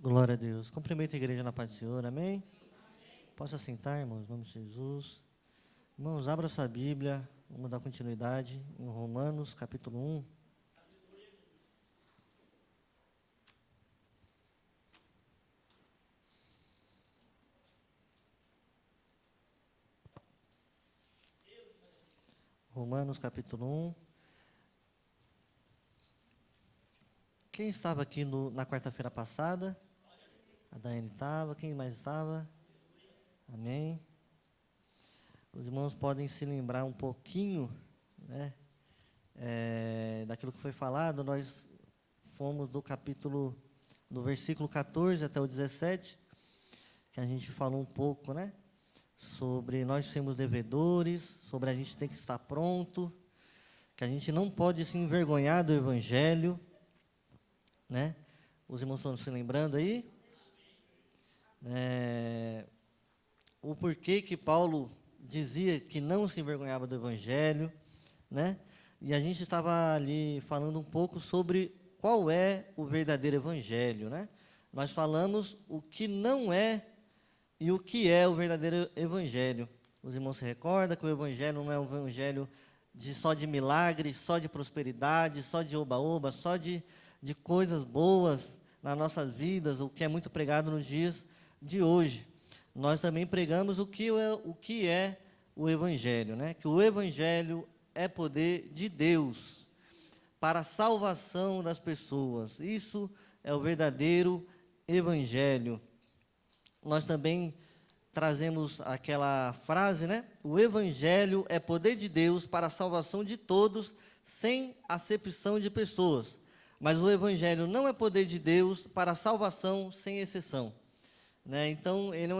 Glória a Deus. Cumprimento a igreja na paz do Senhor, amém? Posso assentar, irmãos, em nome de Jesus. Irmãos, abra sua Bíblia, vamos dar continuidade em Romanos, capítulo 1. Romanos, capítulo 1. Quem estava aqui na quarta-feira passada? A Daiane estava. Quem mais estava? Amém. Os irmãos podem se lembrar um pouquinho, né, daquilo que foi falado. Nós fomos do versículo 14 até o 17, que a gente falou um pouco, né, sobre nós sermos devedores, sobre a gente ter que estar pronto, que a gente não pode se envergonhar do Evangelho, né? Os irmãos estão se lembrando aí? O porquê que Paulo dizia que não se envergonhava do Evangelho, né? E a gente estava ali falando um pouco sobre qual é o verdadeiro Evangelho, né? Nós falamos o que não é e o que é o verdadeiro Evangelho. Os irmãos se recordam que o Evangelho não é um Evangelho só de milagres, só de prosperidade, só de oba-oba, só de coisas boas nas nossas vidas, o que é muito pregado nos dias de hoje. Nós também pregamos o que é o Evangelho, né? Que o Evangelho é poder de Deus para a salvação das pessoas. Isso é o verdadeiro Evangelho. Nós também trazemos aquela frase, né? O Evangelho é poder de Deus para a salvação de todos, sem acepção de pessoas. Mas o Evangelho não é poder de Deus para a salvação sem exceção, né? Então, ele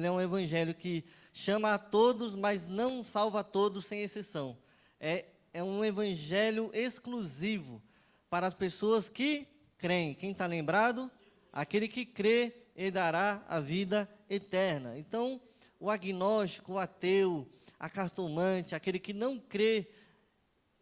é um Evangelho que chama a todos, mas não salva a todos sem exceção. É um Evangelho exclusivo para as pessoas que creem. Quem está lembrado? Aquele que crê, ele dará a vida eterna. Então, o agnóstico, o ateu, a cartomante, aquele que não crê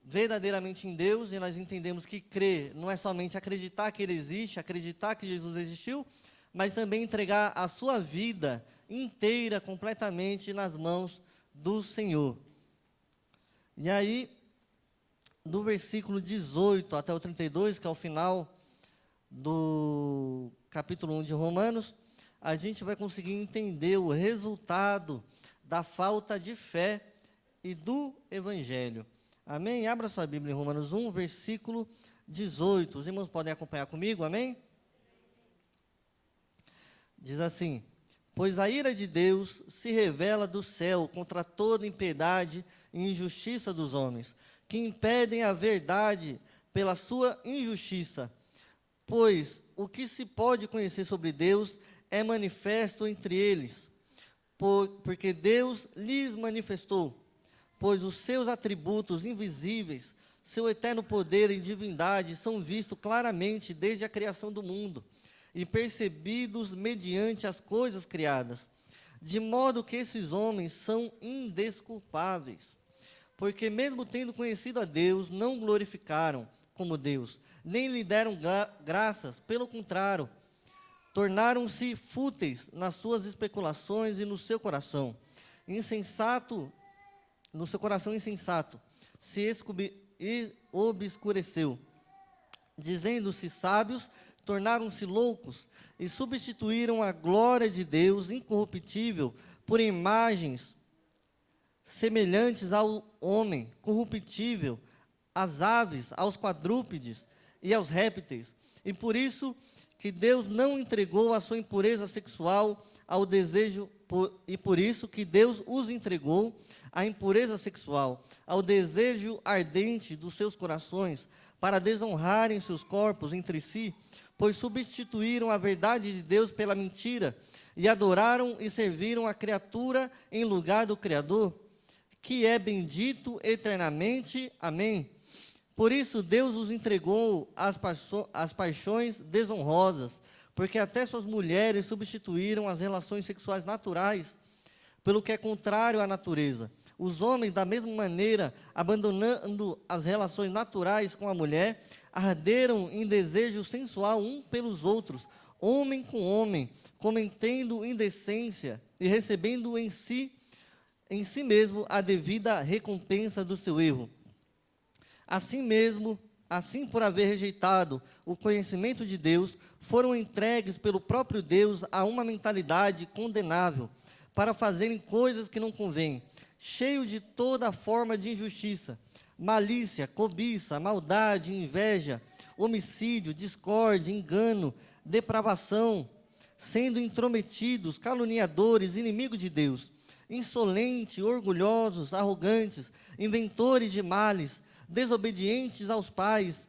verdadeiramente em Deus, e nós entendemos que crer não é somente acreditar que Ele existe, acreditar que Jesus existiu, mas também entregar a sua vida inteira, completamente nas mãos do Senhor. E aí, do versículo 18 até o 32, que é o final do capítulo 1 de Romanos, a gente vai conseguir entender o resultado da falta de fé e do Evangelho. Amém? Abra sua Bíblia em Romanos 1, versículo 18. Os irmãos podem acompanhar comigo, amém? Diz assim: pois a ira de Deus se revela do céu contra toda impiedade e injustiça dos homens, que impedem a verdade pela sua injustiça. Pois o que se pode conhecer sobre Deus é manifesto entre eles, porque Deus lhes manifestou. Pois os seus atributos invisíveis, seu eterno poder e divindade são vistos claramente desde a criação do mundo e percebidos mediante as coisas criadas, de modo que esses homens são indesculpáveis, porque mesmo tendo conhecido a Deus, não glorificaram como Deus, nem lhe deram graças, pelo contrário, tornaram-se fúteis nas suas especulações e no seu coração insensato se obscureceu. Dizendo-se sábios, tornaram-se loucos e substituíram a glória de Deus incorruptível por imagens semelhantes ao homem corruptível, às aves, aos quadrúpedes e aos répteis. E por isso que Deus não entregou a sua impureza sexual ao desejo, e por isso que Deus os entregou a impureza sexual, ao desejo ardente dos seus corações, para desonrarem seus corpos entre si, pois substituíram a verdade de Deus pela mentira, e adoraram e serviram a criatura em lugar do Criador, que é bendito eternamente. Amém. Por isso Deus os entregou às paixões desonrosas, porque até suas mulheres substituíram as relações sexuais naturais pelo que é contrário à natureza. Os homens, da mesma maneira, abandonando as relações naturais com a mulher, arderam em desejo sensual um pelos outros, homem com homem, cometendo indecência e recebendo em si mesmo a devida recompensa do seu erro. Assim mesmo, assim por haver rejeitado o conhecimento de Deus, foram entregues pelo próprio Deus a uma mentalidade condenável, para fazerem coisas que não convêm, cheios de toda forma de injustiça, malícia, cobiça, maldade, inveja, homicídio, discórdia, engano, depravação, sendo intrometidos, caluniadores, inimigos de Deus, insolentes, orgulhosos, arrogantes, inventores de males, desobedientes aos pais,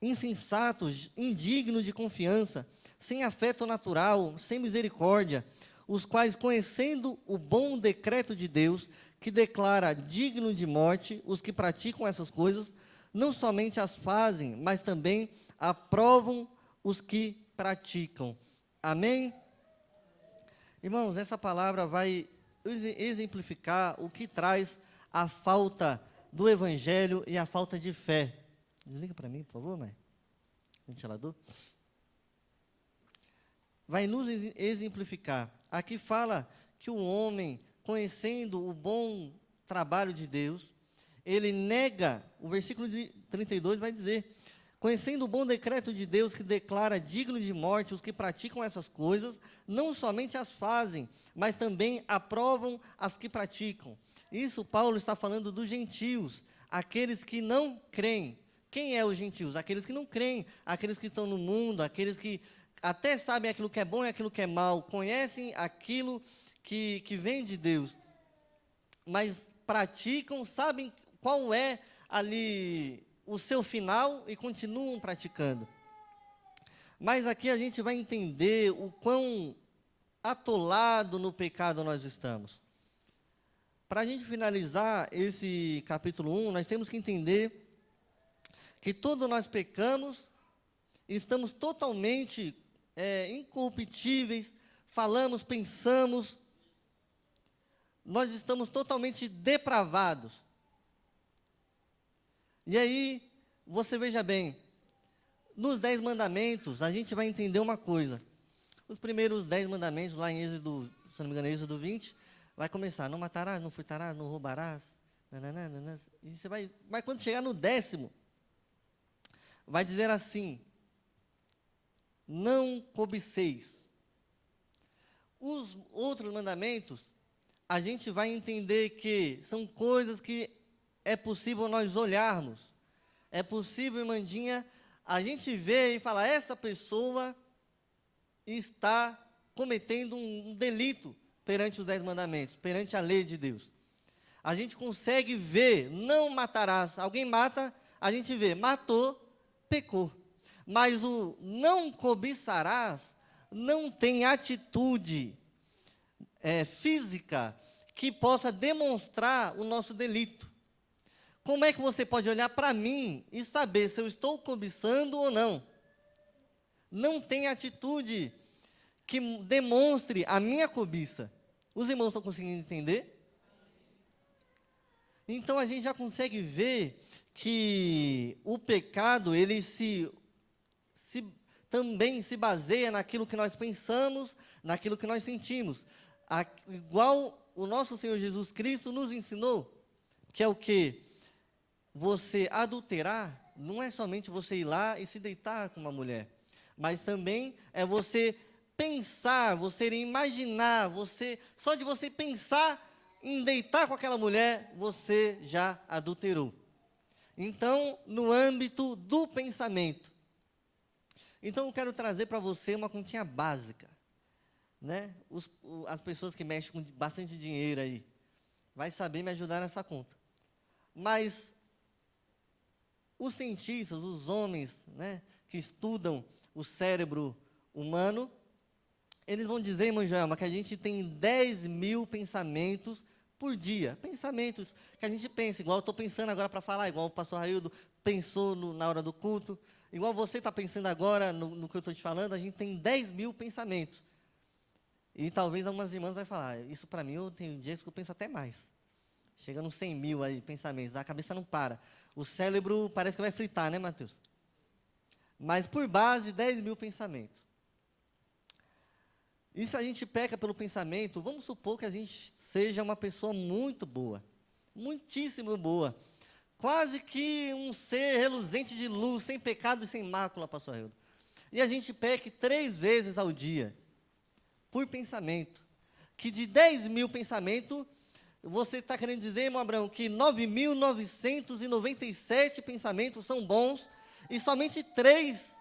insensatos, indignos de confiança, sem afeto natural, sem misericórdia, os quais, conhecendo o bom decreto de Deus, que declara digno de morte os que praticam essas coisas, não somente as fazem, mas também aprovam os que praticam. Amém? Irmãos, essa palavra vai exemplificar o que traz a falta do evangelho e a falta de fé. Desliga para mim, por favor, mãe. Ventilador. Vai nos exemplificar. Aqui fala que o homem, conhecendo o bom trabalho de Deus, ele nega, o versículo 32 vai dizer, conhecendo o bom decreto de Deus que declara digno de morte os que praticam essas coisas, não somente as fazem, mas também aprovam as que praticam. Isso Paulo está falando dos gentios, aqueles que não creem. Quem é os gentios? Aqueles que não creem, aqueles que estão no mundo, aqueles que até sabem aquilo que é bom e aquilo que é mal, conhecem aquilo que vem de Deus, mas praticam, sabem qual é ali o seu final e continuam praticando. Mas aqui a gente vai entender o quão atolado no pecado nós estamos. Para a gente finalizar esse capítulo 1, nós temos que entender que todos nós pecamos, estamos totalmente incorruptíveis, falamos, pensamos, nós estamos totalmente depravados. E aí, você veja bem, nos 10 mandamentos, a gente vai entender uma coisa. Os primeiros 10 mandamentos, lá em Êxodo, se não me engano, Êxodo 20, vai começar, não matarás, não furtarás, não roubarás, nananana, e você vai, mas quando chegar no 10º, vai dizer assim, não cobiceis. Os outros mandamentos, a gente vai entender que são coisas que é possível nós olharmos. É possível, irmãzinha, a gente ver e falar, essa pessoa está cometendo um delito perante os 10 mandamentos, perante a lei de Deus. A gente consegue ver, não matarás. Alguém mata, a gente vê, matou, pecou. Mas o não cobiçarás não tem atitude física que possa demonstrar o nosso delito. Como é que você pode olhar para mim e saber se eu estou cobiçando ou não? Não tem atitude que demonstre a minha cobiça. Os irmãos estão conseguindo entender? Então a gente já consegue ver que o pecado, ele também se baseia naquilo que nós pensamos, naquilo que nós sentimos. Igual o nosso Senhor Jesus Cristo nos ensinou, que é o quê? Você adulterar não é somente você ir lá e se deitar com uma mulher, mas também é você pensar, você imaginar, só de você pensar em deitar com aquela mulher, você já adulterou. Então, no âmbito do pensamento. Então, eu quero trazer para você uma continha básica, né? As pessoas que mexem com bastante dinheiro aí, vai saber me ajudar nessa conta. Mas os cientistas, os homens, né, que estudam o cérebro humano, eles vão dizer, irmã Joelma, que a gente tem 10.000 pensamentos por dia. Pensamentos que a gente pensa, igual eu estou pensando agora para falar, igual o pastor Raildo pensou na hora do culto, igual você está pensando agora no que eu estou te falando, a gente tem 10.000 pensamentos. E talvez algumas irmãs vão falar, isso para mim, eu tenho dias que eu penso até mais. Chega nos 100.000 aí, pensamentos, a cabeça não para. O cérebro parece que vai fritar, né, Mateus? Mas por base, 10.000 pensamentos. E se a gente peca pelo pensamento, vamos supor que a gente seja uma pessoa muito boa, muitíssimo boa, quase que um ser reluzente de luz, sem pecado e sem mácula, pastor Hildo. E a gente peque 3 vezes ao dia, por pensamento. Que de 10.000 pensamentos, você está querendo dizer, irmão Abraão, que 9.997 pensamentos são bons e somente 3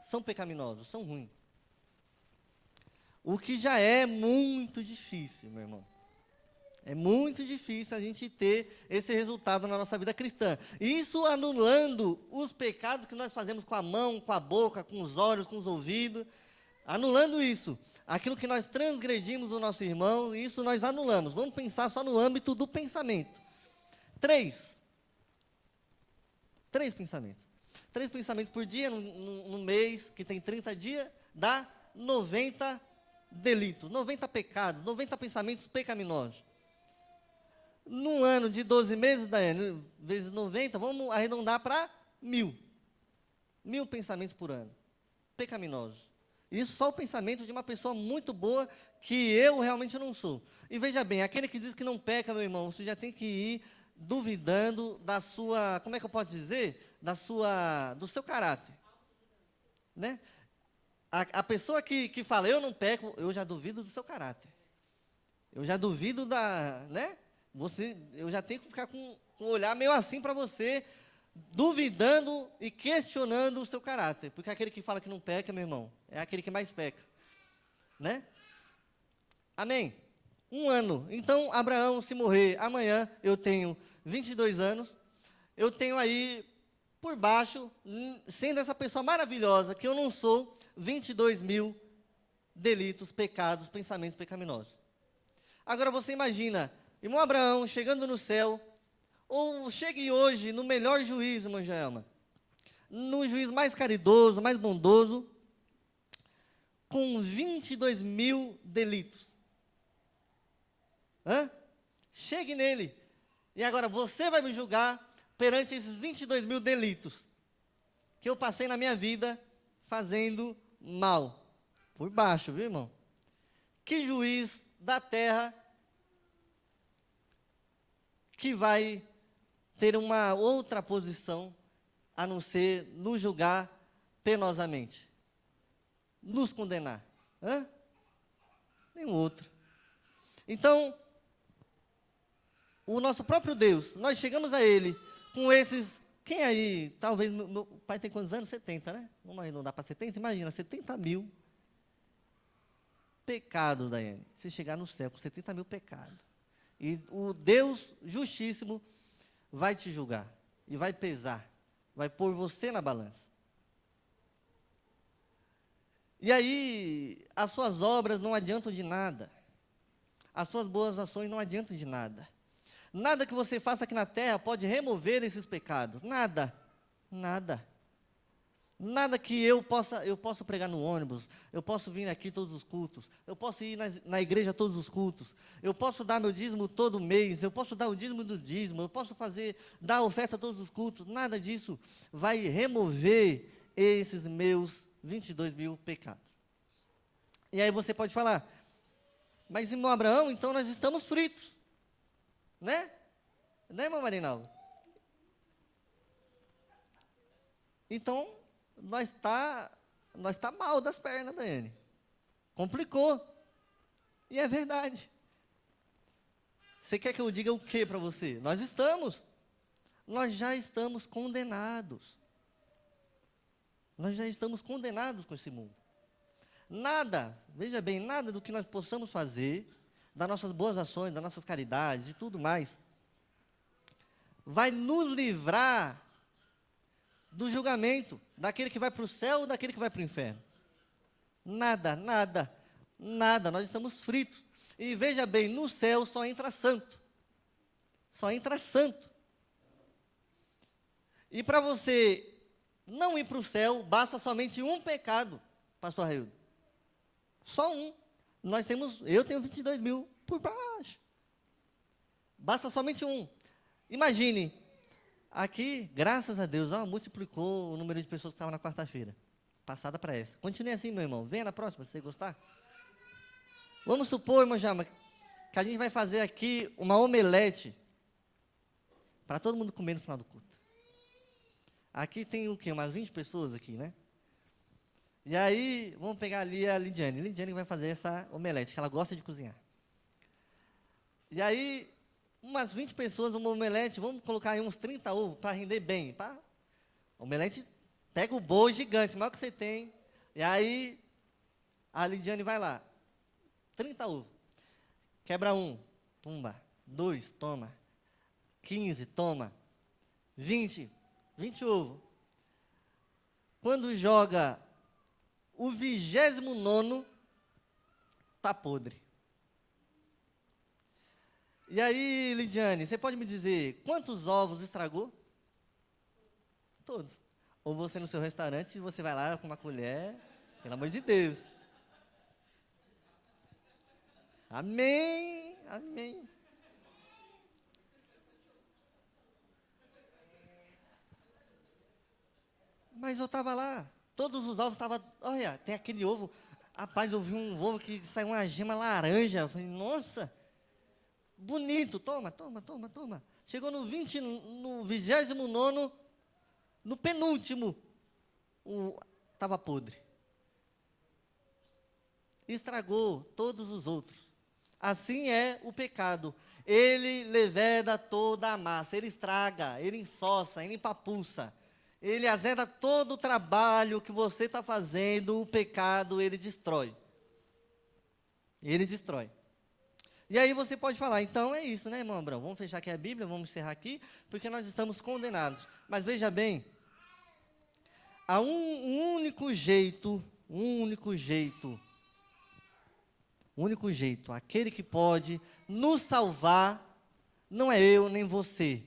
são pecaminosos, são ruins. O que já é muito difícil, meu irmão. É muito difícil a gente ter esse resultado na nossa vida cristã. Isso anulando os pecados que nós fazemos com a mão, com a boca, com os olhos, com os ouvidos. Anulando isso. Aquilo que nós transgredimos o nosso irmão, isso nós anulamos. Vamos pensar só no âmbito do pensamento. 3 pensamentos. 3 pensamentos por dia, no mês, que tem 30 dias, dá 90 delitos, 90 pecados, 90 pensamentos pecaminosos. Num ano de 12 meses, Daiane, vezes 90, vamos arredondar para 1.000. 1.000 pensamentos por ano, pecaminosos. Isso só o pensamento de uma pessoa muito boa, que eu realmente não sou. E veja bem, aquele que diz que não peca, meu irmão, você já tem que ir duvidando da sua, como é que eu posso dizer? Do seu caráter. Né? A pessoa que fala, eu não peco, eu já duvido do seu caráter. Eu já duvido né? Eu já tenho que ficar com um olhar meio assim para você, duvidando e questionando o seu caráter. Porque aquele que fala que não peca, meu irmão, é aquele que mais peca. Né? Amém? 1 ano. Então, Abraão, se morrer amanhã, eu tenho 22 anos, eu tenho aí, por baixo, sendo essa pessoa maravilhosa, que eu não sou, 22.000 delitos, pecados, pensamentos pecaminosos. Agora você imagina, irmão Abraão chegando no céu, ou chegue hoje no melhor juiz, irmão Joelma, no juiz mais caridoso, mais bondoso, com 22.000 delitos. Chegue nele, e agora você vai me julgar perante esses 22.000 delitos que eu passei na minha vida fazendo mal. Por baixo, viu, irmão? Que juiz da terra que vai ter uma outra posição a não ser nos julgar penosamente, nos condenar? Nenhum outro. Então, o nosso próprio Deus, nós chegamos a Ele com esses. Quem aí, talvez, meu pai tem quantos anos? 70, né? Vamos arredondar para 70? Imagina, 70.000 pecados, Daiane. Se chegar no céu com 70.000 pecados. E o Deus justíssimo vai te julgar. E vai pesar. Vai pôr você na balança. E aí, as suas obras não adiantam de nada. As suas boas ações não adiantam de nada. Nada que você faça aqui na terra pode remover esses pecados. Nada. Nada. Nada que eu possa pregar no ônibus, eu posso vir aqui todos os cultos, eu posso ir na igreja todos os cultos, eu posso dar meu dízimo todo mês, eu posso dar o dízimo do dízimo, eu posso dar oferta a todos os cultos. Nada disso vai remover esses meus 22.000 pecados. E aí você pode falar, mas irmão Abraão, então nós estamos fritos. Né? Né, irmão Marinaldo? Então, nós tá mal das pernas, Daiane. Complicou. E é verdade. Você quer que eu diga o que para você? Nós já estamos condenados. Nós já estamos condenados com esse mundo. Nada, veja bem, nada do que nós possamos fazer, das nossas boas ações, das nossas caridades e tudo mais, vai nos livrar do julgamento, daquele que vai para o céu ou daquele que vai para o inferno. Nada, nada, nada, nós estamos fritos. E veja bem, no céu só entra santo. Só entra santo. E para você não ir para o céu, basta somente um pecado, pastor Raildo. Só um. Eu tenho 22.000 por baixo. Basta somente um. Imagine, aqui, graças a Deus, multiplicou o número de pessoas que estavam na quarta-feira, passada para essa. Continue assim, meu irmão. Venha na próxima, se você gostar. Vamos supor, irmão Jama, que a gente vai fazer aqui uma omelete para todo mundo comer no final do culto. Aqui tem o quê? Umas 20 pessoas aqui, né? E aí, vamos pegar ali a Lidiane. Lidiane vai fazer essa omelete, que ela gosta de cozinhar. E aí, umas 20 pessoas, uma omelete, vamos colocar aí uns 30 ovos para render bem. Tá? Omelete, pega o bolo gigante, o maior que você tem. E aí, a Lidiane vai lá. 30 ovos. Quebra um, tumba. 2, toma. 15, toma. 20 ovos. Quando joga o 29º, tá podre. E aí, Lidiane, você pode me dizer quantos ovos estragou? Todos. Ou você no seu restaurante, você vai lá com uma colher, pelo amor de Deus. Amém, amém. Mas eu estava lá, todos os ovos estavam, olha, tem aquele ovo, rapaz, eu vi um ovo que saiu uma gema laranja, eu falei, nossa, bonito, toma. Chegou no 29º, no penúltimo, estava podre. Estragou todos os outros. Assim é o pecado. Ele leveda toda a massa, ele estraga, ele ensoça, ele empapuça. Ele azeda todo o trabalho que você está fazendo, o pecado ele destrói. Ele destrói. E aí você pode falar, então é isso, né, irmão Abrão? Vamos fechar aqui a Bíblia, vamos encerrar aqui, porque nós estamos condenados. Mas veja bem, há um único jeito, aquele que pode nos salvar, não é eu nem você,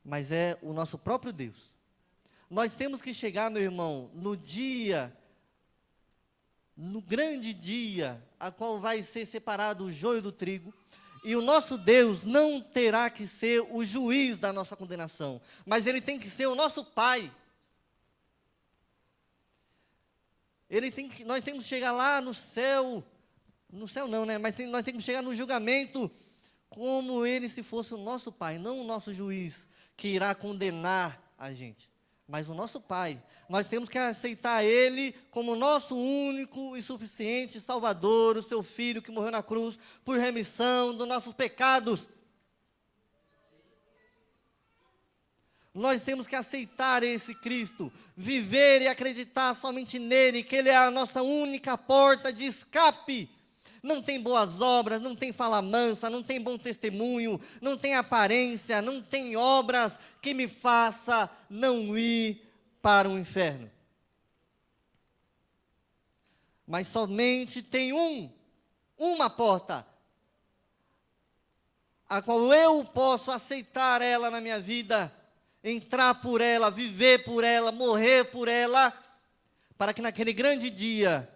mas é o nosso próprio Deus. Nós temos que chegar, meu irmão, no grande dia, a qual vai ser separado o joio do trigo, e o nosso Deus não terá que ser o juiz da nossa condenação, mas Ele tem que ser o nosso Pai. Nós temos que chegar lá no céu não, né? Mas nós temos que chegar no julgamento como Ele se fosse o nosso Pai, não o nosso juiz que irá condenar a gente, mas o nosso Pai. Nós temos que aceitar Ele como nosso único e suficiente Salvador, o Seu Filho que morreu na cruz por remissão dos nossos pecados. Nós temos que aceitar esse Cristo, viver e acreditar somente nele, que Ele é a nossa única porta de escape. Não tem boas obras, não tem fala mansa, não tem bom testemunho, não tem aparência, não tem obras que me faça não ir para o inferno. Mas somente tem uma porta, a qual eu posso aceitar ela na minha vida, entrar por ela, viver por ela, morrer por ela, para que naquele grande dia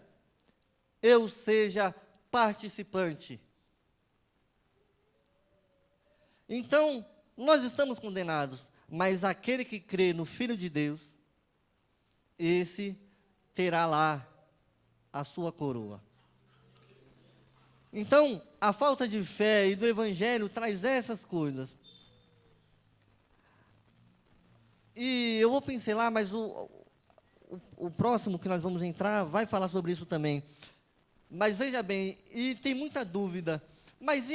eu seja participante. Então, nós estamos condenados, mas aquele que crê no Filho de Deus, esse terá lá a sua coroa. Então, a falta de fé e do Evangelho traz essas coisas. E eu vou pincelar, mas o próximo que nós vamos entrar vai falar sobre isso também. Mas veja bem, e tem muita dúvida, mas e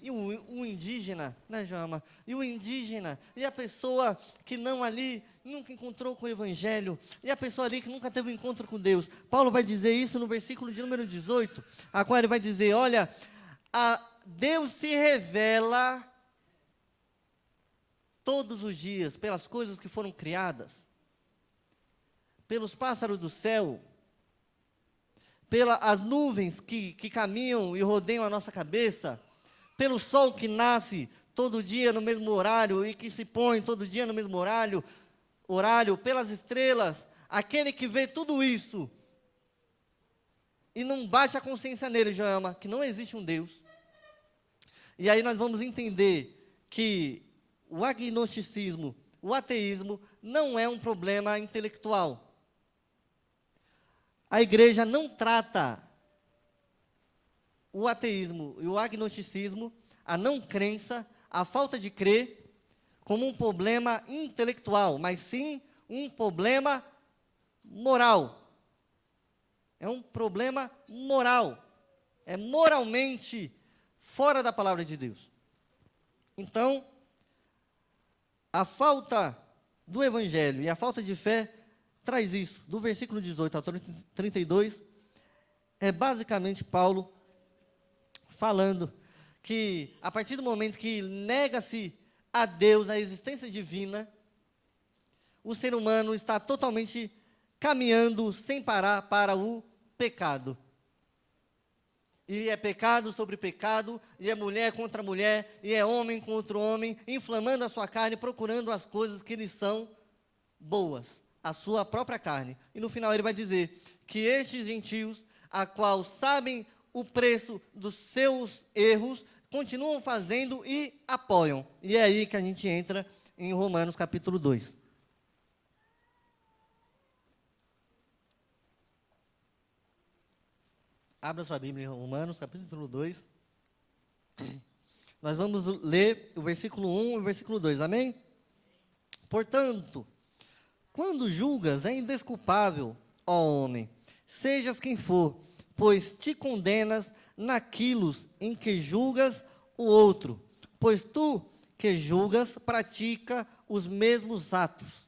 o indígena, né, Jama? E o indígena, e a pessoa que não ali, nunca encontrou com o Evangelho, e a pessoa ali que nunca teve um encontro com Deus. Paulo vai dizer isso no versículo de número 18, a qual ele vai dizer, olha, Deus se revela todos os dias pelas coisas que foram criadas, pelos pássaros do céu, pelas nuvens que caminham e rodeiam a nossa cabeça, pelo sol que nasce todo dia no mesmo horário e que se põe todo dia no mesmo horário, pelas estrelas, aquele que vê tudo isso e não bate a consciência nele, Joelma, que não existe um Deus. E aí nós vamos entender que o agnosticismo, o ateísmo, não é um problema intelectual. A igreja não trata o ateísmo e o agnosticismo, a não crença, a falta de crer, como um problema intelectual, mas sim um problema moral. É um problema moral. É moralmente fora da palavra de Deus. Então, a falta do evangelho e a falta de fé traz isso. Do versículo 18 ao 32, é basicamente Paulo falando que a partir do momento que nega-se a Deus, a existência divina, o ser humano está totalmente caminhando sem parar para o pecado. E é pecado sobre pecado, e é mulher contra mulher, e é homem contra homem, inflamando a sua carne, procurando as coisas que lhes são boas, a sua própria carne. E no final ele vai dizer que estes gentios, a qual sabem o preço dos seus erros, continuam fazendo e apoiam. E é aí que a gente entra em Romanos capítulo 2. Abra sua Bíblia em Romanos, capítulo 2. Nós vamos ler o versículo 1 e o versículo 2, amém? Portanto, quando julgas, é indesculpável, ó homem, sejas quem for, pois te condenas naquilo em que julgas o outro, pois tu que julgas pratica os mesmos atos.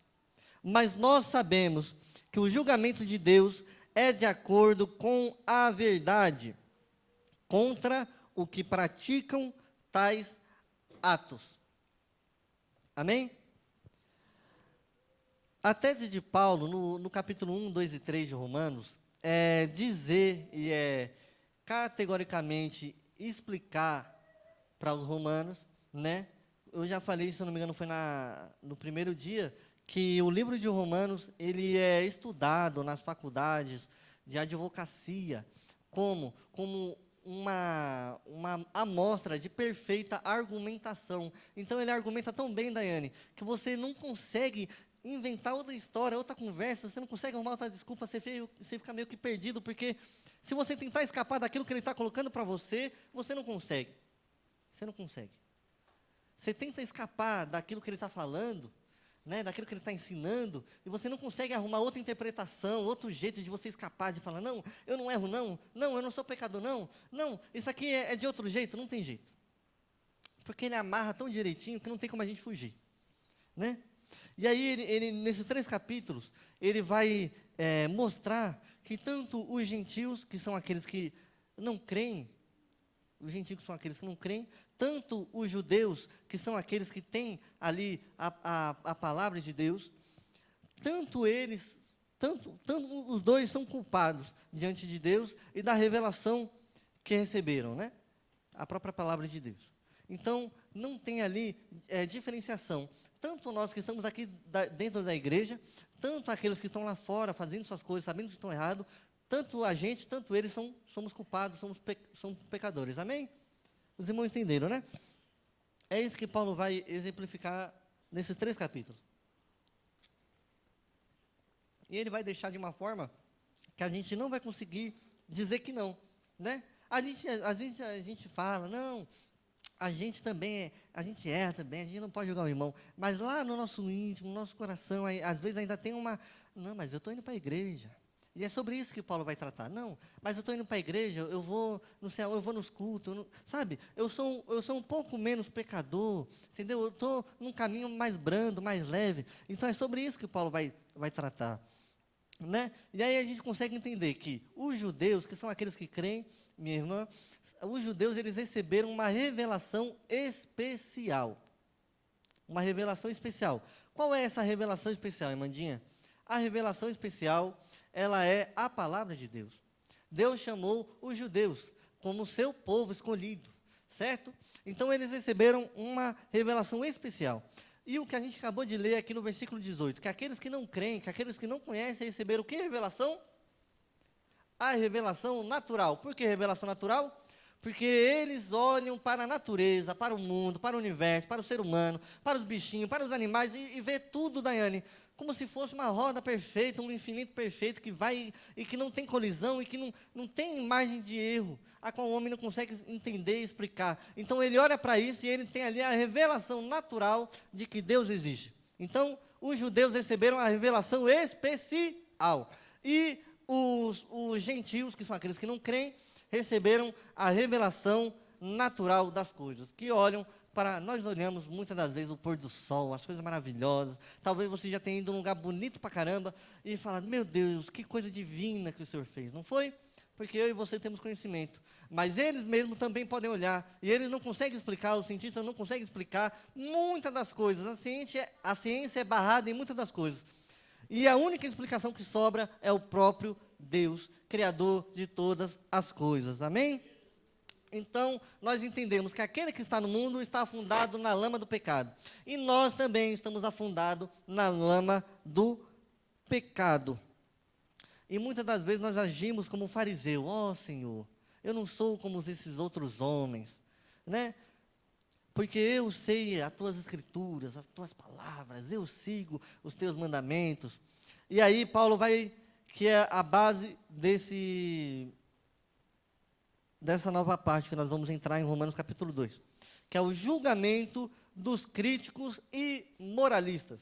Mas nós sabemos que o julgamento de Deus é de acordo com a verdade, contra o que praticam tais atos. Amém? A tese de Paulo, no capítulo 1, 2 e 3 de Romanos, é dizer e é categoricamente explicar para os romanos, né? Eu já falei, se não me engano, foi no primeiro dia, que o livro de Romanos, ele é estudado nas faculdades de advocacia como uma amostra de perfeita argumentação. Então, ele argumenta tão bem, Daiane, que você não consegue inventar outra história, outra conversa, você não consegue arrumar outra desculpa, você fica meio que perdido, porque se você tentar escapar daquilo que ele está colocando para você, você não consegue. Você não consegue. Você tenta escapar daquilo que ele está falando, né, daquilo que ele está ensinando, e você não consegue arrumar outra interpretação, outro jeito de você escapar, de falar, não, eu não erro, não, eu não sou pecador, não, isso aqui é de outro jeito, não tem jeito. Porque ele amarra tão direitinho que não tem como a gente fugir, né? E aí, ele nesses 3 capítulos, ele vai mostrar que tanto os gentios, que são aqueles que não creem, os gentios que são aqueles que não creem, tanto os judeus, que são aqueles que têm ali a palavra de Deus, tanto os dois são culpados diante de Deus e da revelação que receberam, né? A própria palavra de Deus. Então, não tem ali diferenciação. Tanto nós que estamos aqui dentro da igreja, tanto aqueles que estão lá fora fazendo suas coisas, sabendo que estão errados, tanto a gente, tanto eles somos culpados, somos pecadores. Amém? Os irmãos entenderam, né? É isso que Paulo vai exemplificar nesses 3 capítulos. E ele vai deixar de uma forma que a gente não vai conseguir dizer que não, né? A gente fala, não, a gente erra também, a gente não pode julgar o irmão. Mas lá no nosso íntimo, no nosso coração, às vezes ainda tem não, mas eu estou indo para a igreja. E é sobre isso que Paulo vai tratar. Não, mas eu estou indo para a igreja, eu vou no céu, eu vou nos cultos, sabe? Eu sou um pouco menos pecador, entendeu? Eu estou num caminho mais brando, mais leve. Então é sobre isso que Paulo vai tratar, né? E aí a gente consegue entender que os judeus, que são aqueles que creem, minha irmã, os judeus, eles receberam uma revelação especial. Uma revelação especial. Qual é essa revelação especial, irmandinha? A revelação especial, ela é a palavra de Deus. Deus chamou os judeus como seu povo escolhido, certo? Então, eles receberam uma revelação especial. E o que a gente acabou de ler aqui no versículo 18, que aqueles que não creem, que aqueles que não conhecem, receberam o que revelação? A revelação natural. Por que revelação natural? Porque eles olham para a natureza, para o mundo, para o universo, para o ser humano, para os bichinhos, para os animais, e vê tudo, Daiane, como se fosse uma roda perfeita, um infinito perfeito que vai e que não tem colisão e que não tem margem de erro, a qual o homem não consegue entender e explicar. Então ele olha para isso e ele tem ali a revelação natural de que Deus existe. Então os judeus receberam a revelação especial e os gentios, que são aqueles que não creem, receberam a revelação natural das coisas, que olham para, nós olhamos muitas das vezes o pôr do sol, as coisas maravilhosas, talvez você já tenha ido num lugar bonito pra caramba, e falado, meu Deus, que coisa divina que o Senhor fez, não foi? Porque eu e você temos conhecimento, mas eles mesmos também podem olhar, e eles não conseguem explicar, os cientistas não conseguem explicar muitas das coisas, a ciência é barrada em muitas das coisas, e a única explicação que sobra é o próprio Deus, Criador de todas as coisas, amém? Então, nós entendemos que aquele que está no mundo está afundado na lama do pecado. E nós também estamos afundados na lama do pecado. E muitas das vezes nós agimos como um fariseu. Ó Senhor, eu não sou como esses outros homens, né? Porque eu sei as tuas escrituras, as tuas palavras, eu sigo os teus mandamentos. E aí Paulo vai, que é a base dessa nova parte que nós vamos entrar em Romanos capítulo 2, que é o julgamento dos críticos e moralistas.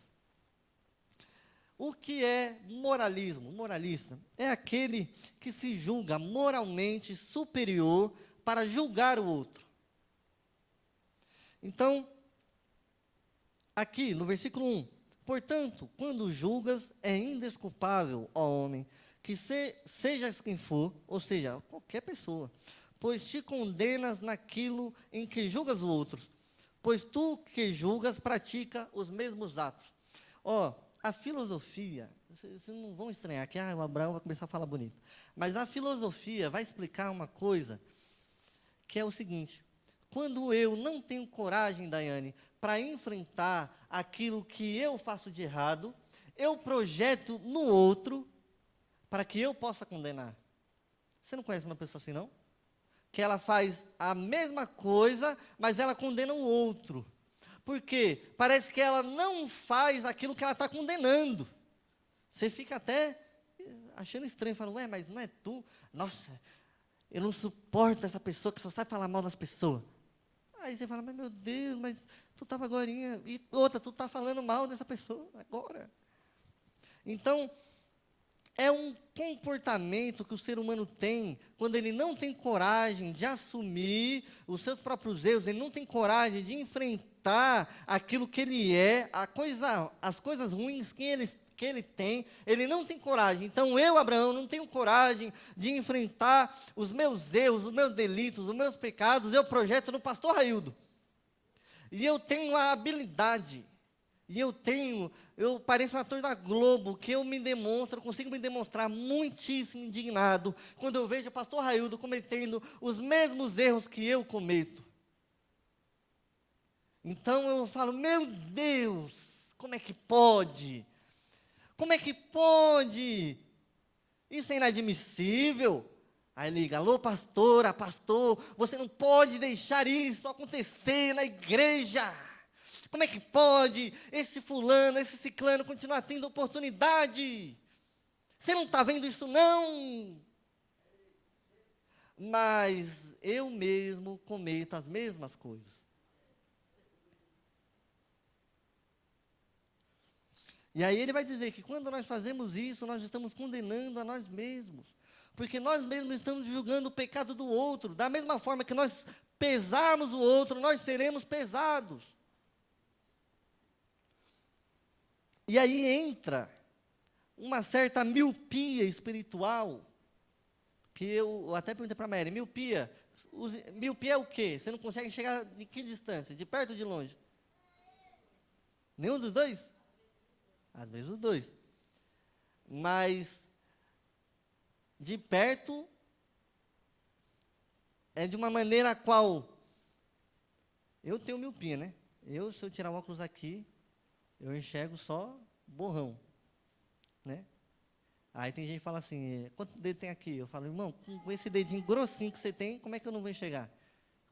O que é moralismo? Moralista é aquele que se julga moralmente superior para julgar o outro. Então, aqui no versículo 1, portanto, quando julgas, é indesculpável, ó homem, que sejas quem for, ou seja, qualquer pessoa, pois te condenas naquilo em que julgas o outro, pois tu que julgas pratica os mesmos atos. Ó, a filosofia, vocês não vão estranhar que o Abraão vai começar a falar bonito, mas a filosofia vai explicar uma coisa, que é o seguinte, quando eu não tenho coragem, Daiane, para enfrentar aquilo que eu faço de errado, eu projeto no outro para que eu possa condenar. Você não conhece uma pessoa assim, não? Que ela faz a mesma coisa, mas ela condena o outro. Por quê? Parece que ela não faz aquilo que ela está condenando. Você fica até achando estranho, falando, ué, mas não é tu? Nossa, eu não suporto essa pessoa que só sabe falar mal das pessoas. Aí você fala, mas meu Deus, mas tu estava agorinha, e outra, tu está falando mal dessa pessoa agora. Então, é um comportamento que o ser humano tem quando ele não tem coragem de assumir os seus próprios erros, ele não tem coragem de enfrentar aquilo que ele é, as coisas ruins que ele tem, ele não tem coragem. Então eu, Abraão, não tenho coragem de enfrentar os meus erros, os meus delitos, os meus pecados, eu projeto no pastor Raildo. E eu tenho a habilidade, eu pareço um ator da Globo, que eu consigo me demonstrar muitíssimo indignado, quando eu vejo o pastor Raildo cometendo os mesmos erros que eu cometo. Então eu falo, meu Deus, como é que pode? Como é que pode? Isso é inadmissível. Aí liga, alô pastora, pastor, você não pode deixar isso acontecer na igreja. Como é que pode esse fulano, esse ciclano continuar tendo oportunidade? Você não está vendo isso não? Mas eu mesmo cometo as mesmas coisas. E aí ele vai dizer que quando nós fazemos isso, nós estamos condenando a nós mesmos. Porque nós mesmos estamos julgando o pecado do outro. Da mesma forma que nós pesarmos o outro, nós seremos pesados. E aí entra uma certa miopia espiritual, que eu até perguntei para a Mary, miopia é o quê? Você não consegue chegar de que distância? De perto ou de longe? Nenhum dos dois? Às vezes os dois. Mas de perto é de uma maneira a qual eu tenho miopia, né? Se eu tirar o óculos aqui, eu enxergo só borrão, né? Aí tem gente que fala assim, quanto dedo tem aqui? Eu falo, irmão, com esse dedinho grossinho que você tem, como é que eu não vou enxergar?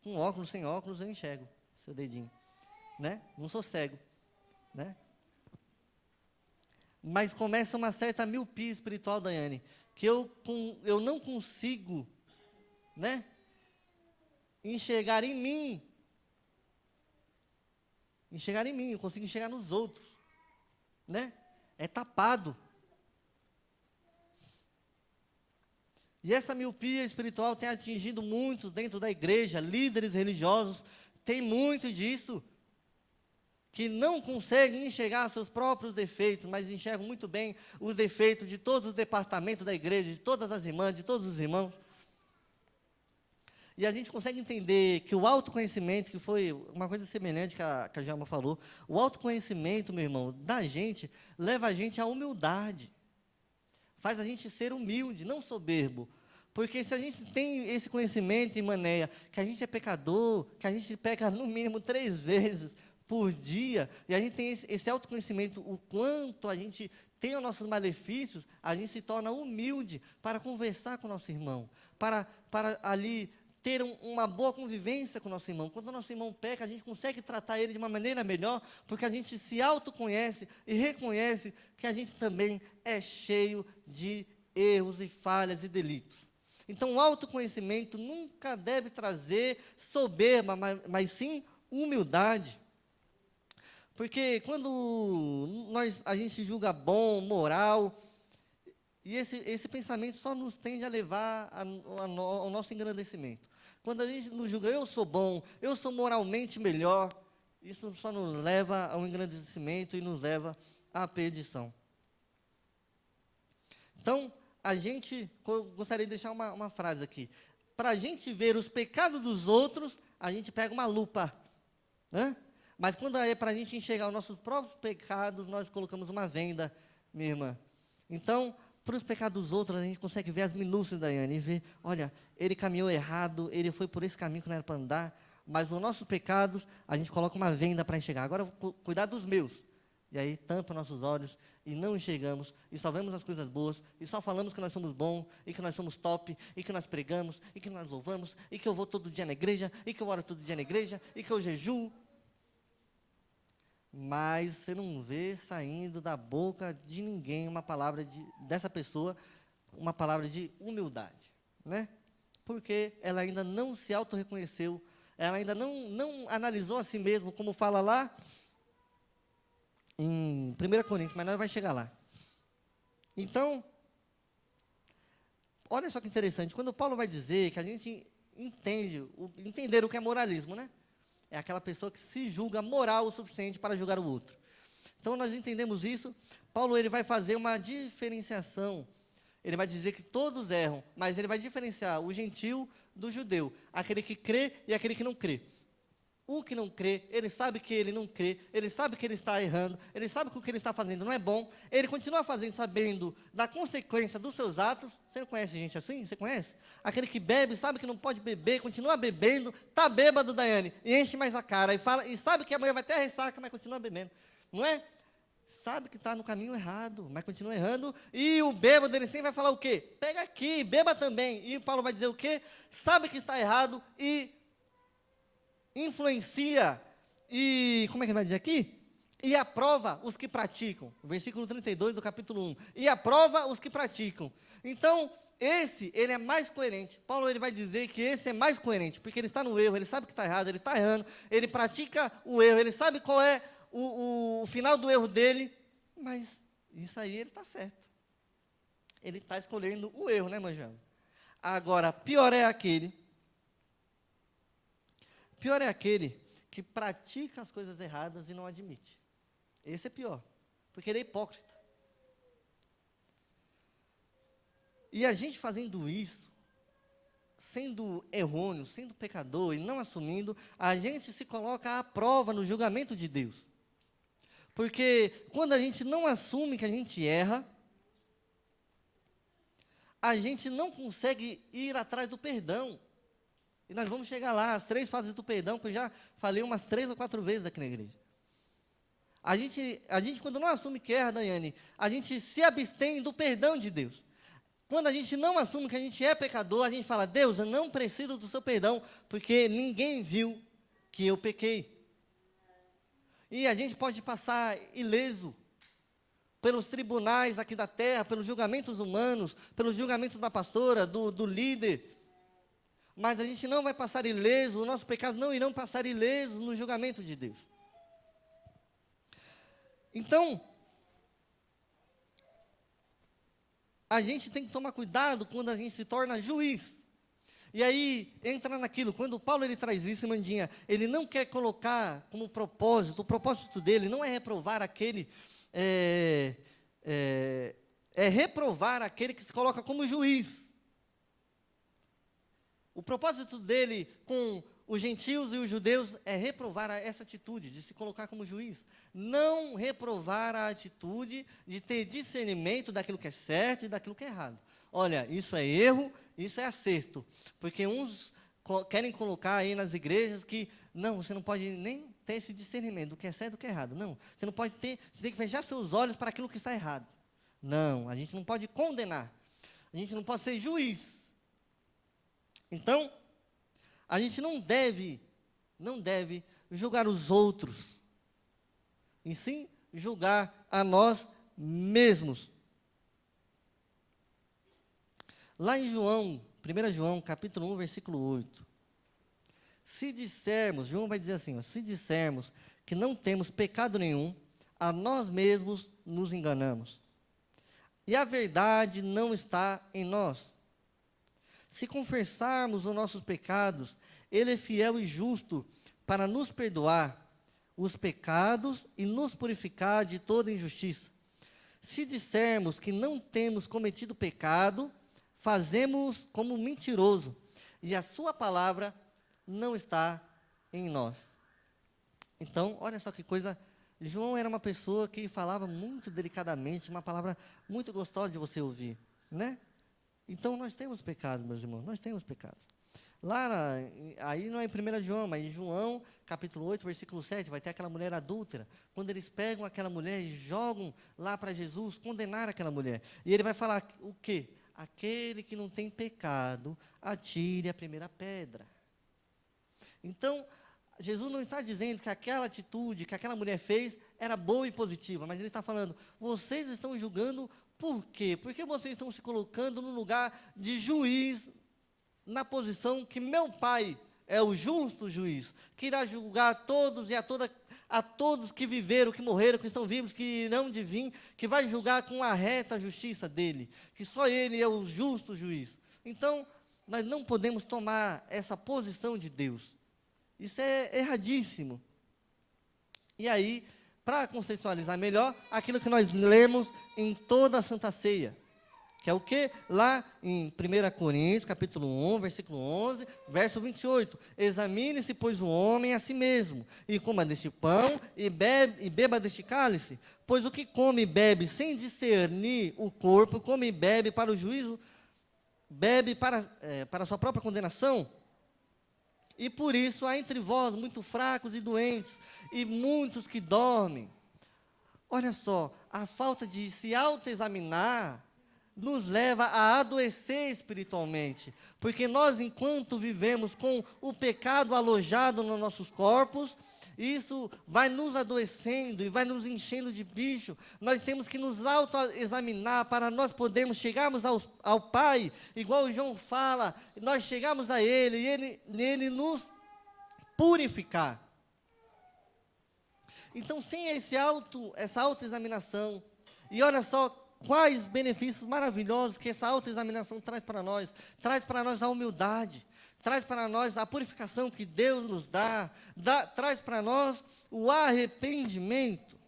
Com óculos, sem óculos, eu enxergo seu dedinho, né? Não sou cego, né? Mas começa uma certa miopia espiritual, Daiane, que eu não consigo, né, enxergar em mim, eu consigo enxergar nos outros, né? É tapado. E essa miopia espiritual tem atingido muitos dentro da igreja, líderes religiosos, tem muito disso, que não conseguem enxergar seus próprios defeitos, mas enxergam muito bem os defeitos de todos os departamentos da igreja, de todas as irmãs, de todos os irmãos. E a gente consegue entender que o autoconhecimento, que foi uma coisa semelhante que a Jalma falou, o autoconhecimento, meu irmão, da gente, leva a gente à humildade. Faz a gente ser humilde, não soberbo. Porque se a gente tem esse conhecimento em maneira que a gente é pecador, que a gente peca no mínimo 3 vezes por dia, e a gente tem esse autoconhecimento, o quanto a gente tem os nossos malefícios, a gente se torna humilde para conversar com o nosso irmão, para ali ter uma boa convivência com o nosso irmão. Quando o nosso irmão peca, a gente consegue tratar ele de uma maneira melhor, porque a gente se autoconhece e reconhece que a gente também é cheio de erros e falhas e delitos. Então, o autoconhecimento nunca deve trazer soberba, mas sim humildade. Porque quando a gente julga bom, moral, e esse pensamento só nos tende a levar ao nosso engrandecimento. Quando a gente nos julga, eu sou bom, eu sou moralmente melhor, isso só nos leva ao engrandecimento e nos leva à perdição. Então, gostaria de deixar uma frase aqui. Para a gente ver os pecados dos outros, a gente pega uma lupa, né? Mas quando é para a gente enxergar os nossos próprios pecados, nós colocamos uma venda, minha irmã. Então, para os pecados dos outros, a gente consegue ver as minúcias, Daiane, e ver, olha, ele caminhou errado, ele foi por esse caminho que não era para andar, mas os nossos pecados, a gente coloca uma venda para enxergar. Agora, cuidar dos meus. E aí, tampa nossos olhos e não enxergamos, e só vemos as coisas boas, e só falamos que nós somos bons, e que nós somos top, e que nós pregamos, e que nós louvamos, e que eu vou todo dia na igreja, e que eu oro todo dia na igreja, e que eu jejuo. Mas você não vê saindo da boca de ninguém uma palavra dessa pessoa, uma palavra de humildade, né? Porque ela ainda não se autorreconheceu, ela ainda não analisou a si mesma, como fala lá em 1 Coríntios, mas nós vamos chegar lá. Então, olha só que interessante, quando Paulo vai dizer que a gente entender o que é moralismo, né? É aquela pessoa que se julga moral o suficiente para julgar o outro. Então, nós entendemos isso. Paulo ele vai fazer uma diferenciação. Ele vai dizer que todos erram, mas ele vai diferenciar o gentil do judeu, aquele que crê e aquele que não crê. O que não crê, ele sabe que ele não crê, ele sabe que ele está errando, ele sabe que o que ele está fazendo não é bom, ele continua fazendo sabendo da consequência dos seus atos. Você não conhece gente assim? Você conhece? Aquele que bebe, sabe que não pode beber, continua bebendo, está bêbado, Daiane, e enche mais a cara, e sabe que amanhã vai ter a ressaca, mas continua bebendo, não é? Sabe que está no caminho errado, mas continua errando, e o bêbado, ele sempre vai falar o quê? Pega aqui, beba também, e Paulo vai dizer o quê? Sabe que está errado, e influencia, e, como é que ele vai dizer aqui? E aprova os que praticam, o versículo 32 do capítulo 1, e aprova os que praticam. Então, ele é mais coerente. Paulo ele vai dizer que esse é mais coerente, porque ele está no erro, ele sabe que está errado, ele está errando, ele pratica o erro, ele sabe qual é o final do erro dele, mas isso aí ele está certo. Ele está escolhendo o erro, né, Manjano? Agora, pior é aquele que pratica as coisas erradas e não admite. Esse é pior, porque ele é hipócrita. E a gente fazendo isso, sendo errôneo, sendo pecador e não assumindo, a gente se coloca à prova no julgamento de Deus. Porque quando a gente não assume que a gente erra, a gente não consegue ir atrás do perdão. E nós vamos chegar lá, as 3 fases do perdão, que eu já falei umas 3 ou 4 vezes aqui na igreja. A gente quando não assume que erra, Daiane, a gente se abstém do perdão de Deus. Quando a gente não assume que a gente é pecador, a gente fala, Deus, eu não preciso do seu perdão, porque ninguém viu que eu pequei. E a gente pode passar ileso, pelos tribunais aqui da terra, pelos julgamentos humanos, pelos julgamentos da pastora, do líder. Mas a gente não vai passar ileso, os nossos pecados não irão passar ilesos no julgamento de Deus. Então, a gente tem que tomar cuidado quando a gente se torna juiz. E aí, entra naquilo, quando Paulo ele traz isso, Mandinha, ele não quer colocar como propósito, o propósito dele não é reprovar aquele, é reprovar aquele que se coloca como juiz. O propósito dele com os gentios e os judeus é reprovar essa atitude de se colocar como juiz. Não reprovar a atitude de ter discernimento daquilo que é certo e daquilo que é errado. Olha, isso é erro, isso é acerto. Porque uns querem colocar aí nas igrejas que, não, você não pode nem ter esse discernimento do que é certo e do que é errado. Não, você não pode ter, você tem que fechar seus olhos para aquilo que está errado. Não, a gente não pode condenar. A gente não pode ser juiz. Então, a gente não deve julgar os outros, e sim julgar a nós mesmos. Lá em João, 1 João, capítulo 1, versículo 8. Se dissermos, João vai dizer assim, ó, se dissermos que não temos pecado nenhum, a nós mesmos nos enganamos. E a verdade não está em nós. Se confessarmos os nossos pecados, Ele é fiel e justo para nos perdoar os pecados e nos purificar de toda injustiça. Se dissermos que não temos cometido pecado, fazemos como mentiroso, e a sua palavra não está em nós. Então, olha só que coisa, João era uma pessoa que falava muito delicadamente, uma palavra muito gostosa de você ouvir, né? Então, nós temos pecado, meus irmãos, nós temos pecado. Lá, aí não é em 1 João, mas em João, capítulo 8, versículo 7, vai ter aquela mulher adúltera. Quando eles pegam aquela mulher e jogam lá para Jesus, condenar aquela mulher. E ele vai falar o quê? Aquele que não tem pecado, atire a primeira pedra. Então, Jesus não está dizendo que aquela atitude que aquela mulher fez era boa e positiva, mas ele está falando, vocês estão julgando por quê? Porque vocês estão se colocando no lugar de juiz, na posição que meu Pai é o justo juiz, que irá julgar a todos e a todos que viveram, que morreram, que estão vivos, que irão de vir, que vai julgar com a reta justiça dele, que só ele é o justo juiz. Então, nós não podemos tomar essa posição de Deus. Isso é erradíssimo. E aí, para contextualizar melhor, aquilo que nós lemos em toda a Santa Ceia, que é o que? Lá em 1 Coríntios, capítulo 1, versículo 11, verso 28. Examine-se, pois, o homem a si mesmo, e coma deste pão, e beba deste cálice. Pois o que come e bebe sem discernir o corpo, come e bebe para o juízo, bebe para a sua própria condenação. E por isso há entre vós muito fracos e doentes, e muitos que dormem. Olha só, a falta de se autoexaminar nos leva a adoecer espiritualmente, porque nós, enquanto vivemos com o pecado alojado nos nossos corpos, isso vai nos adoecendo e vai nos enchendo de bicho. Nós temos que nos autoexaminar para nós podermos chegarmos ao Pai, igual o João fala, nós chegamos a Ele e Ele nos purificar. Então, sem essa autoexaminação, e olha só, quais benefícios maravilhosos que essa autoexaminação traz para nós. Traz para nós a humildade, traz para nós a purificação que Deus nos traz para nós o arrependimento.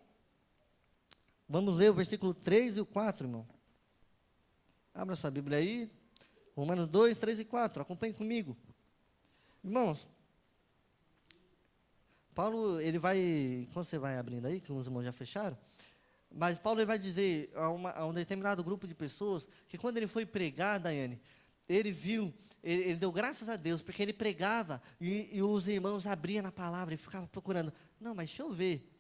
Vamos ler o versículo 3 e o 4, irmão. Abra sua Bíblia aí, Romanos 2, 3 e 4, acompanhe comigo. Irmãos, Paulo, ele vai, quando você vai abrindo aí, que os irmãos já fecharam, mas Paulo ele vai dizer a um determinado grupo de pessoas que quando ele foi pregar, Daiane, ele viu, ele deu graças a Deus, porque ele pregava e os irmãos abriam na palavra e ficavam procurando. Não, mas deixa eu ver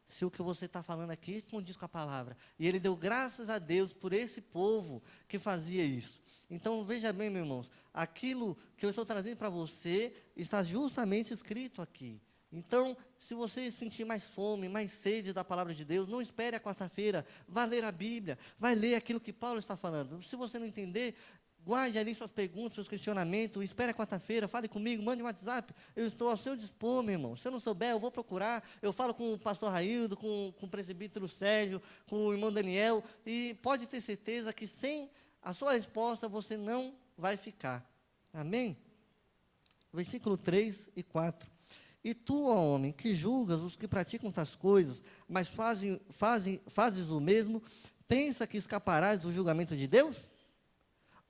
se o que você está falando aqui condiz com a palavra. E ele deu graças a Deus por esse povo que fazia isso. Então, veja bem, meus irmãos, aquilo que eu estou trazendo para você está justamente escrito aqui. Então, se você sentir mais fome, mais sede da palavra de Deus, não espere a quarta-feira, vá ler a Bíblia, vai ler aquilo que Paulo está falando. Se você não entender, guarde ali suas perguntas, seus questionamentos, espere a quarta-feira, fale comigo, mande um WhatsApp, eu estou ao seu dispor, meu irmão. Se eu não souber, eu vou procurar, eu falo com o pastor Raildo, com o presbítero Sérgio, com o irmão Daniel, e pode ter certeza que sem a sua resposta você não vai ficar. Amém? Versículo 3 e 4. E tu, ó homem, que julgas os que praticam tais coisas, mas fazes o mesmo, pensa que escaparás do julgamento de Deus?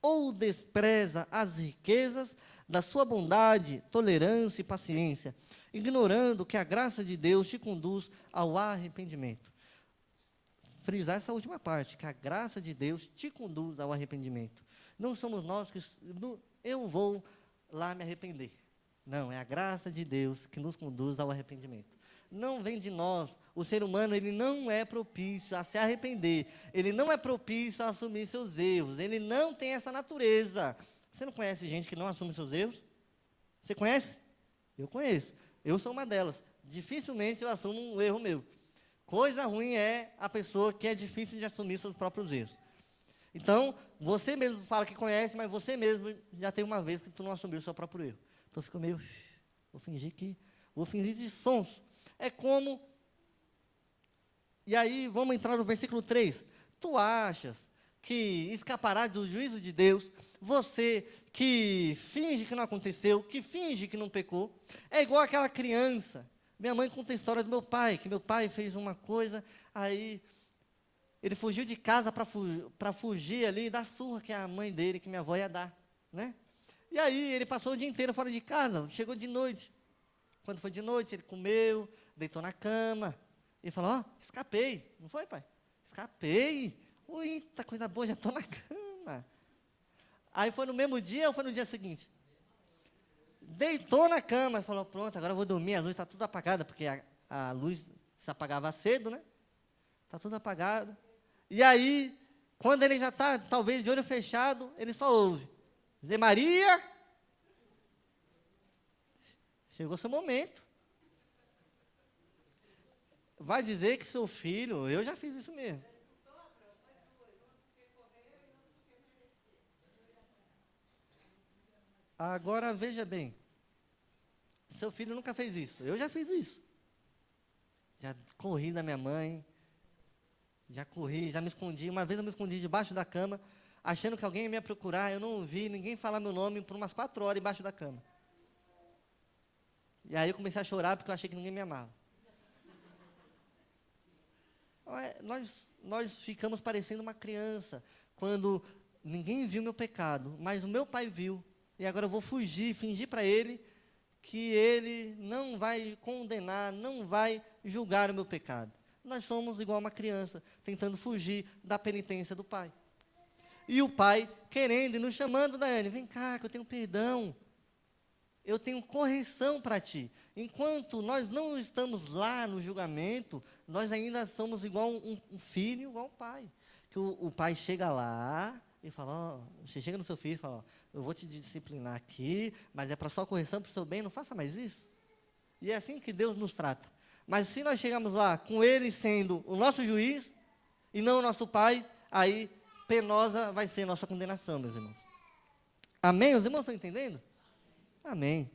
Ou despreza as riquezas da sua bondade, tolerância e paciência, ignorando que a graça de Deus te conduz ao arrependimento? Frisar essa última parte, que a graça de Deus te conduz ao arrependimento. Não somos nós que, eu vou lá me arrepender. Não, é a graça de Deus que nos conduz ao arrependimento. Não vem de nós. O ser humano, ele não é propício a se arrepender. Ele não é propício a assumir seus erros. Ele não tem essa natureza. Você não conhece gente que não assume seus erros? Você conhece? Eu conheço. Eu sou uma delas. Dificilmente eu assumo um erro meu. Coisa ruim é a pessoa que é difícil de assumir seus próprios erros. Então, você mesmo fala que conhece, mas você mesmo já tem uma vez que tu não assumiu o seu próprio erro. Então, fica meio... Vou fingir de sonso. É como... E aí, vamos entrar no versículo 3. Tu achas que escaparás do juízo de Deus, você que finge que não aconteceu, que finge que não pecou, é igual aquela criança. Minha mãe conta a história do meu pai, que meu pai fez uma coisa, aí ele fugiu de casa para fugir ali da surra que a mãe dele, que minha avó ia dar, né? E aí ele passou o dia inteiro fora de casa, chegou de noite. Quando foi de noite, ele comeu, deitou na cama, e falou, escapei. Não foi, pai? Escapei. Eita, coisa boa, já estou na cama. Aí foi no mesmo dia ou foi no dia seguinte? Deitou na cama e falou, pronto, agora eu vou dormir, a luz está tudo apagada, porque a luz se apagava cedo, né? Está tudo apagado. E aí, quando ele já está, talvez, de olho fechado, ele só ouve. Zé Maria, chegou seu momento. Vai dizer que seu filho, eu já fiz isso mesmo. Agora veja bem, seu filho nunca fez isso, eu já fiz isso. Já corri da minha mãe, já me escondi. Uma vez eu me escondi debaixo da cama, achando que alguém ia me procurar, eu não ouvi ninguém falar meu nome por umas 4 horas embaixo da cama. E aí eu comecei a chorar porque eu achei que ninguém me amava. Nós ficamos parecendo uma criança, quando ninguém viu meu pecado, mas o meu pai viu, e agora eu vou fingir para ele, que ele não vai condenar, não vai julgar o meu pecado. Nós somos igual uma criança, tentando fugir da penitência do pai. E o pai querendo e nos chamando, Daiane, vem cá, que eu tenho perdão. Eu tenho correção para ti. Enquanto nós não estamos lá no julgamento, nós ainda somos igual um filho, igual um pai. Que o pai chega lá e fala, você chega no seu filho e fala, eu vou te disciplinar aqui, mas é para sua correção, para o seu bem, não faça mais isso. E é assim que Deus nos trata. Mas se nós chegamos lá com Ele sendo o nosso juiz, e não o nosso pai, aí penosa vai ser nossa condenação, meus irmãos. Amém? Os irmãos estão entendendo? Amém.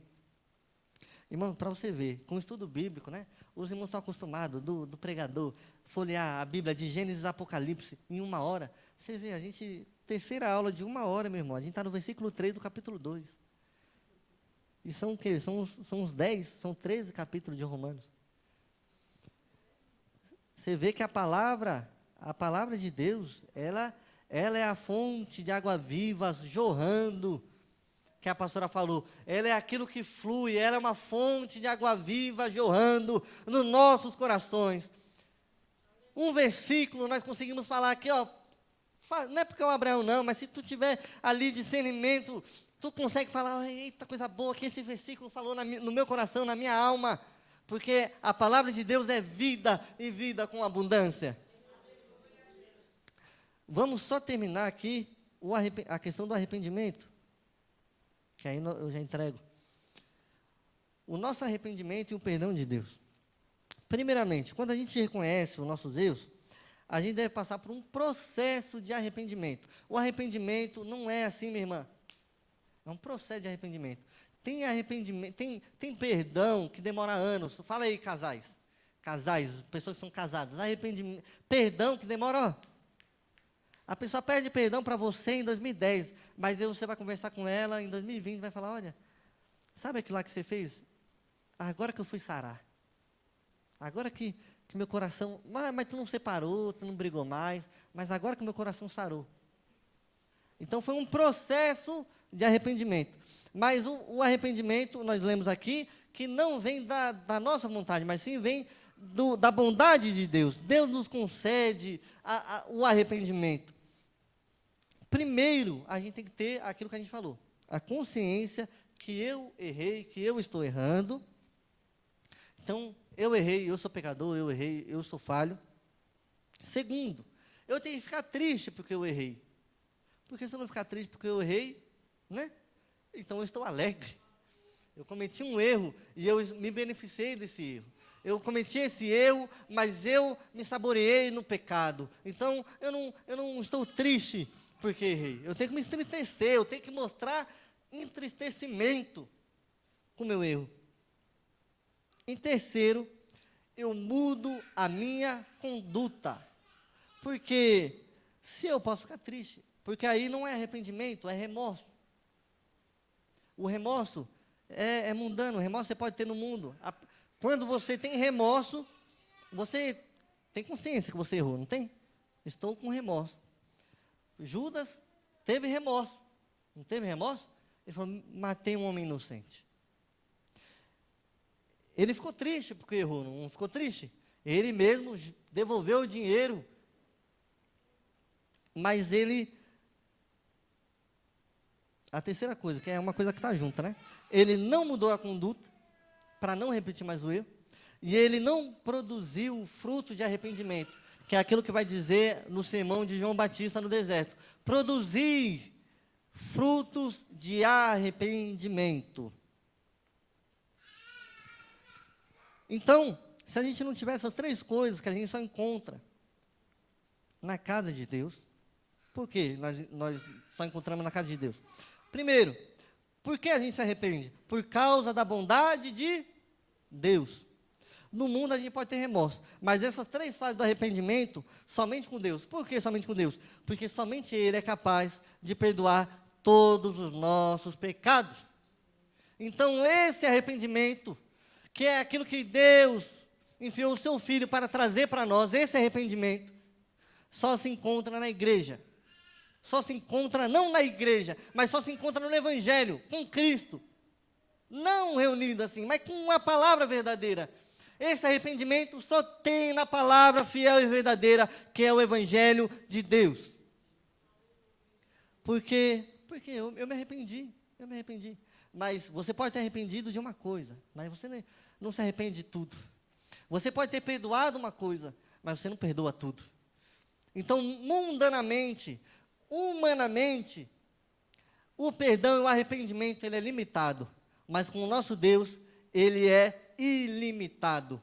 Irmão, para você ver, com o estudo bíblico, né? Os irmãos estão acostumados do pregador folhear a Bíblia de Gênesis e Apocalipse em 1 hora. Você vê, terceira aula de 1 hora, meu irmão. A gente está no versículo 3 do capítulo 2. E são o quê? São uns 10, são 13 capítulos de Romanos. Você vê que a palavra de Deus, ela é a fonte de água viva jorrando, que a pastora falou. Ela é aquilo que flui, ela é uma fonte de água viva jorrando nos nossos corações. Um versículo nós conseguimos falar aqui, ó, não é porque é o Abraão não, mas se tu tiver ali discernimento, tu consegue falar, eita, coisa boa que esse versículo falou no meu coração, na minha alma, porque a palavra de Deus é vida e vida com abundância. Vamos só terminar aqui a questão do arrependimento, que aí eu já entrego. o nosso arrependimento e o perdão de Deus. Primeiramente, quando a gente reconhece os nossos erros, a gente deve passar por um processo de arrependimento. O arrependimento não é assim, minha irmã. É um processo de arrependimento. Tem arrependimento, tem perdão que demora anos. Fala aí, casais. Casais, pessoas que são casadas. Arrependimento, perdão que demora, ó. A pessoa pede perdão para você em 2010, mas aí você vai conversar com ela em 2020 e vai falar, olha, sabe aquilo lá que você fez? Agora que eu fui sarar. Agora que meu coração... Mas tu não separou, tu não brigou mais, mas agora que meu coração sarou. Então foi um processo de arrependimento. Mas o arrependimento, nós lemos aqui, que não vem da nossa vontade, mas sim vem da bondade de Deus. Deus nos concede o arrependimento. Primeiro, a gente tem que ter aquilo que a gente falou. A consciência que eu errei, que eu estou errando. Então, eu errei, eu sou pecador, eu errei, eu sou falho. Segundo, eu tenho que ficar triste porque eu errei. Porque se eu não ficar triste porque eu errei, né? Então eu estou alegre. Eu cometi um erro e eu me beneficiei desse erro. Eu cometi esse erro, mas eu me saboreei no pecado. Então eu não estou triste porque errei. Eu tenho que me entristecer, eu tenho que mostrar entristecimento com o meu erro. Em terceiro, eu mudo a minha conduta. Porque se eu posso ficar triste, porque aí não é arrependimento, é remorso. O remorso é mundano, o remorso você pode ter no mundo. Quando você tem remorso, você tem consciência que você errou, não tem? Estou com remorso. Judas teve remorso. Não teve remorso? Ele falou, matei um homem inocente. Ele ficou triste porque errou, não ficou triste? Ele mesmo devolveu o dinheiro. Mas ele... A terceira coisa, que é uma coisa que está junta, né? Ele não mudou a conduta, para não repetir mais o erro, e ele não produziu fruto de arrependimento, que é aquilo que vai dizer no sermão de João Batista no deserto. Produzir frutos de arrependimento. Então, se a gente não tiver essas três coisas que a gente só encontra na casa de Deus, por que nós só encontramos na casa de Deus? Primeiro, por que a gente se arrepende? Por causa da bondade de Deus. No mundo a gente pode ter remorso, mas essas três fases do arrependimento, somente com Deus. Por que somente com Deus? Porque somente Ele é capaz de perdoar todos os nossos pecados. Então esse arrependimento, que é aquilo que Deus enviou o seu Filho para trazer para nós, esse arrependimento, só se encontra na igreja. Só se encontra, não na igreja, mas só se encontra no Evangelho, com Cristo. Não reunido assim, mas com a palavra verdadeira. Esse arrependimento só tem na palavra fiel e verdadeira, que é o Evangelho de Deus. Porque eu me arrependi, Mas você pode ter arrependido de uma coisa, mas você não se arrepende de tudo. Você pode ter perdoado uma coisa, mas você não perdoa tudo. Então, mundanamente, humanamente, o perdão e o arrependimento, ele é limitado. Mas com o nosso Deus, ele é ilimitado.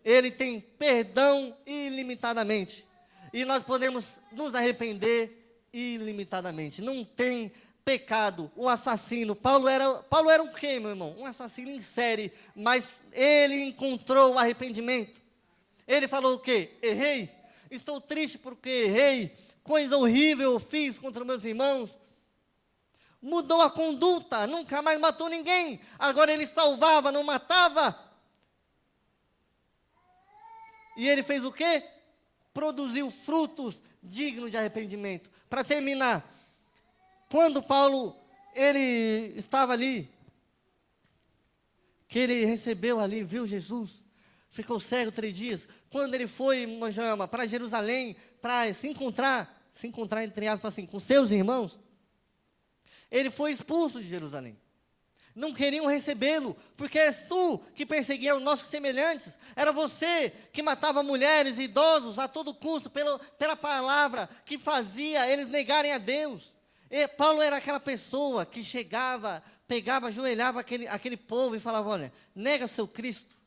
Ele tem perdão ilimitadamente. E nós podemos nos arrepender ilimitadamente. Não tem pecado. O assassino, Paulo era um quê, meu irmão? Um assassino em série. Mas ele encontrou o arrependimento. Ele falou o quê? Errei. Estou triste porque errei. Coisa horrível eu fiz contra meus irmãos. Mudou a conduta, nunca mais matou ninguém. Agora ele salvava, não matava. E ele fez o quê? Produziu frutos dignos de arrependimento. Para terminar, quando Paulo, ele estava ali, que ele recebeu ali, viu Jesus, ficou cego 3 dias. Quando ele foi, Mojama, para Jerusalém, para se encontrar entre aspas assim, com seus irmãos, ele foi expulso de Jerusalém. Não queriam recebê-lo, porque és tu que perseguia os nossos semelhantes. Era você que matava mulheres e idosos a todo custo pela palavra que fazia eles negarem a Deus. E Paulo era aquela pessoa que chegava pegava, ajoelhava aquele povo e falava, olha, nega seu Cristo,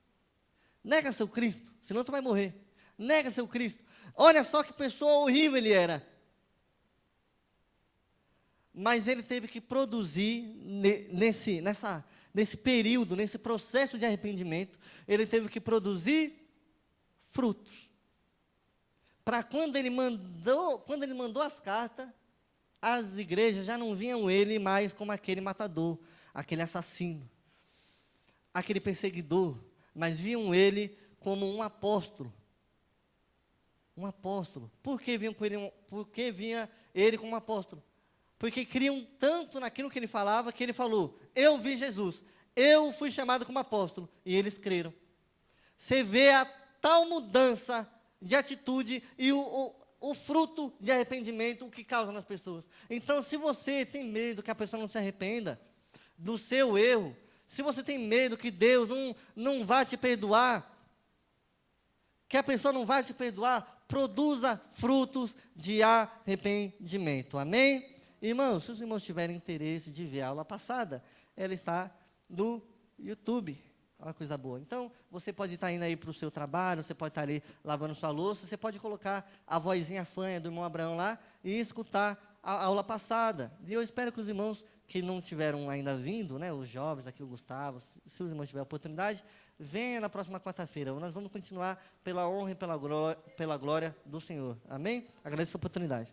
senão tu vai morrer. Nega seu Cristo. Olha só que pessoa horrível ele era. Mas ele teve que produzir nesse período, nesse processo de arrependimento, ele teve que produzir frutos. Para quando ele mandou as cartas, as igrejas já não viam ele mais como aquele matador, aquele assassino, aquele perseguidor, mas viam ele como um apóstolo. Um apóstolo. Por que vinha ele como um apóstolo? Porque criam tanto naquilo que ele falava, que ele falou, eu vi Jesus, eu fui chamado como apóstolo, e eles creram. Você vê a tal mudança de atitude e o fruto de arrependimento, o que causa nas pessoas. Então, se você tem medo que a pessoa não se arrependa do seu erro, se você tem medo que Deus não vá te perdoar, que a pessoa não vai te perdoar, produza frutos de arrependimento. Amém? Irmãos, se os irmãos tiverem interesse de ver a aula passada, ela está no YouTube. Uma coisa boa. Então, você pode estar indo aí para o seu trabalho, você pode estar ali lavando sua louça, você pode colocar a vozinha fanha do irmão Abraão lá e escutar a aula passada. E eu espero que os irmãos que não tiveram ainda vindo, né, os jovens, aqui o Gustavo, se os irmãos tiverem a oportunidade, venha na próxima quarta-feira. Nós vamos continuar pela honra e pela glória do Senhor. Amém? Agradeço a oportunidade.